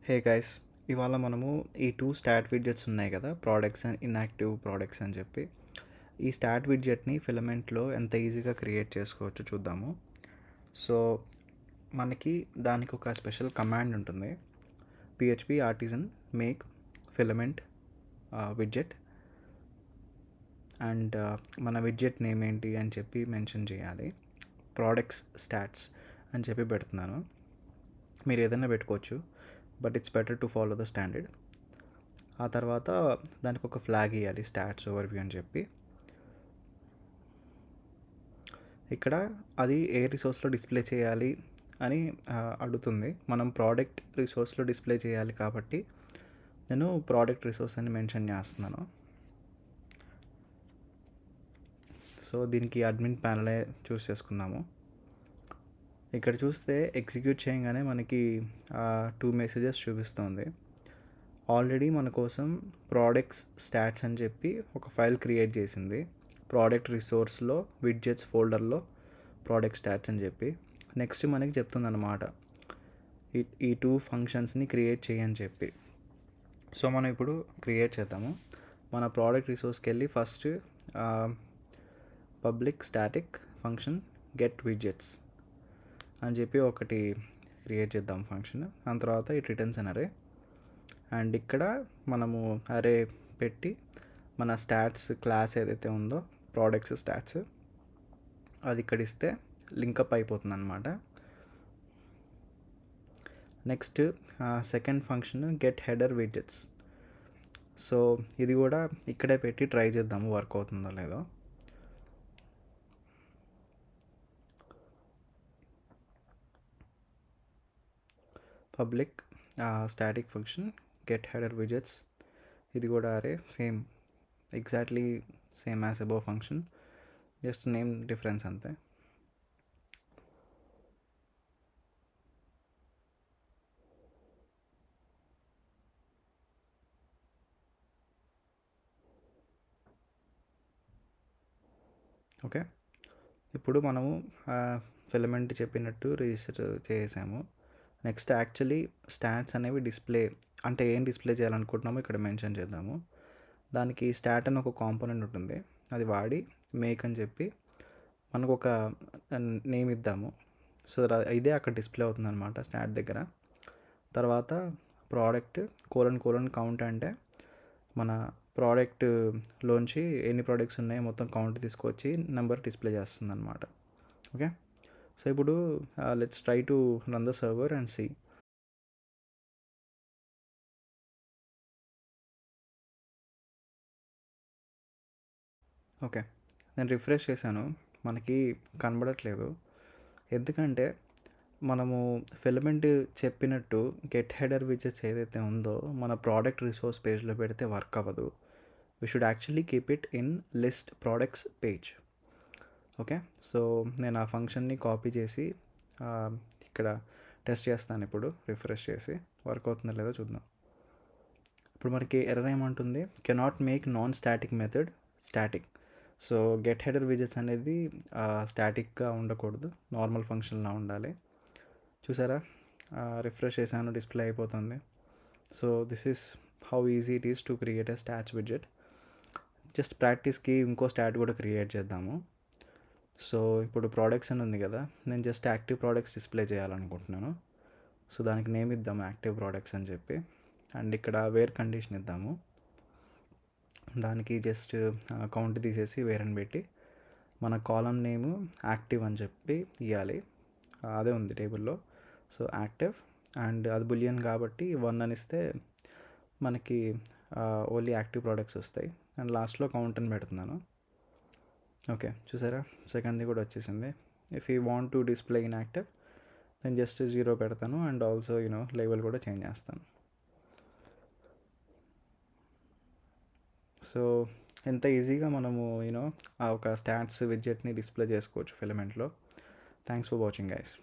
Hey guys, ఇవాళ మనము ఈ టూ స్టాట్ విడ్జెట్స్ ఉన్నాయి కదా, ప్రోడక్ట్స్ అండ్ ఇన్యాక్టివ్ ప్రోడక్ట్స్ అని చెప్పి. ఈ స్టాట్ విడ్జెట్ని ఫిలమెంట్లో ఎంత ఈజీగా క్రియేట్ చేసుకోవచ్చు చూద్దాము. సో మనకి దానికి ఒక స్పెషల్ కమాండ్ ఉంటుంది, PHP artisan make filament widget. And మన విడ్జెట్ నేమ్ ఏంటి అని చెప్పి మెన్షన్ చేయాలి. ప్రోడక్ట్స్ స్టాట్స్ అని చెప్పి పెడుతున్నాను. మీరు ఏదైనా పెట్టుకోవచ్చు, but it's better to follow the standard. ఆ తర్వాత దానికి ఒక ఫ్లాగ్ ఇవ్వాలి, స్టాట్స్ ఓవర్వ్యూ అని చెప్పి. ఇక్కడ అది ఏ రిసోర్స్లో డిస్ప్లే చేయాలి అని అడుగుతుంది. మనం ప్రోడక్ట్ రిసోర్స్లో డిస్ప్లే చేయాలి కాబట్టి నేను ప్రోడక్ట్ రిసోర్స్ అని మెన్షన్ చేస్తున్నాను. సో దీనికి అడ్మిన్ ప్యానలే చూస్ చేసుకుందాము. ఇక్కడ చూస్తే ఎగ్జిక్యూట్ చేయగానే మనకి 2 మెసేజెస్ చూపిస్తుంది. ఆల్రెడీ మన కోసం ప్రోడక్ట్స్ స్టాట్స్ అని చెప్పి ఒక ఫైల్ క్రియేట్ చేసింది. ప్రోడక్ట్ రిసోర్స్లో విడ్జెట్స్ ఫోల్డర్లో ప్రోడక్ట్ స్టాట్స్ అని చెప్పి. నెక్స్ట్ మనకి చెప్తుంది అన్నమాట, ఈ 2 ఫంక్షన్స్ని క్రియేట్ చేయని చెప్పి. సో మనం ఇప్పుడు క్రియేట్ చేద్దాము. మన ప్రోడక్ట్ రిసోర్స్కి వెళ్ళి first public static function get widgets అని చెప్పి ఒకటి క్రియేట్ చేద్దాం ఫంక్షన్. దాని తర్వాత ఇట్ రిటర్న్స్ అన్ అరే. అండ్ ఇక్కడ మనము అరే పెట్టి మన స్టాట్స్ క్లాస్ ఏదైతే ఉందో ప్రోడక్ట్స్ స్టాట్స్ అది ఇక్కడ ఇస్తే లింకప్ అయిపోతుంది అనమాట. Next second function get header widgets. So ఇది కూడా ఇక్కడే పెట్టి ట్రై చేద్దాము వర్క్ అవుతుందో లేదో. Public static function get header widgets, ఇది కూడా అరే same, exactly same as above function, just name difference అంతే. ఓకే, ఇప్పుడు మనము ఫిలమెంట్ చెప్పినట్టు రిజిస్టర్ చేసాము. నెక్స్ట్ యాక్చువల్లీ స్టాట్స్ అనేవి డిస్ప్లే అంటే ఏం డిస్ప్లే చేయాలనుకుంటున్నామో ఇక్కడ మెన్షన్ చేద్దాము. దానికి స్టాట్ అని ఒక కాంపోనెంట్ ఉంటుంది, అది వాడి మేక్ అని చెప్పి మనకు ఒక నేమ్ ఇద్దాము. సో ఇదే అక్కడ డిస్ప్లే అవుతుంది అనమాట స్టాట్ దగ్గర. తర్వాత ప్రోడక్ట్ కోలన్ కౌంట్ అంటే మన ప్రోడక్ట్లోంచి ఎన్ని ప్రోడక్ట్స్ ఉన్నాయో మొత్తం కౌంట్ తీసుకొచ్చి నెంబర్ డిస్ప్లే చేస్తుంది అనమాట. ఓకే, సో ఇప్పుడు let's try to run the server and see. Okay, నేను రిఫ్రెష్ చేశాను, మనకి కనబడట్లేదు. ఎందుకంటే మనము ఫిలమెంట్ చెప్పినట్టు గెట్ హెడర్ విడ్జెట్స్ ఏదైతే ఉందో మన ప్రోడక్ట్ రిసోర్స్ పేజ్లో పెడితే వర్క్ అవ్వదు. We should actually keep it in list products page. Okay, so నేను ఆ ఫంక్షన్ని కాపీ చేసి ఇక్కడ టెస్ట్ చేస్తాను. ఇప్పుడు రిఫ్రెష్ చేసి వర్క్ అవుతుందో లేదో చూద్దాం. ఇప్పుడు మనకి ఎర్రర్ ఏమంటుంది, cannot make non static method static. So get header widgets అనేది స్టాటిక్గా ఉండకూడదు, నార్మల్ ఫంక్షన్లా ఉండాలి. చూసారా, రిఫ్రెష్ చేశాను, డిస్ప్లే అయిపోతుంది. So this is how easy it is to create a stats widget. Just ప్రాక్టీస్కి ఇంకో స్టాట్ కూడా క్రియేట్ చేద్దాము. సో ఇప్పుడు ప్రోడక్ట్స్ అని ఉంది కదా, నేను జస్ట్ యాక్టివ్ ప్రోడక్ట్స్ డిస్ప్లే చేయాలనుకుంటున్నాను. సో దానికి నేమ్ ఇద్దాము యాక్టివ్ ప్రోడక్ట్స్ అని చెప్పి. అండ్ ఇక్కడ వేర్ కండిషన్ ఇద్దాము. దానికి జస్ట్ కౌంట్ తీసేసి వేర్ అని పెట్టి మన కాలం నేము యాక్టివ్ అని చెప్పి ఇవ్వాలి. అదే ఉంది టేబుల్లో. సో యాక్టివ్, అండ్ అది బులియన్ కాబట్టి 1 అని ఇస్తే మనకి ఓన్లీ యాక్టివ్ ప్రోడక్ట్స్ వస్తాయి. అండ్ లాస్ట్లో కౌంట్ అని పెడుతున్నాను. ఓకే, చూసారా, సెకండ్ది కూడా వచ్చేసింది. If you want to display inactive నేను జస్ట్ 0 పెడతాను. అండ్ ఆల్సో లేబుల్ కూడా చేంజ్ చేస్తాను. సో ఎంత ఈజీగా మనము ఒక స్టాట్స్ విడ్జెట్ని డిస్ప్లే చేసుకోవచ్చు ఫిలమెంట్లో. Thanks for watching guys.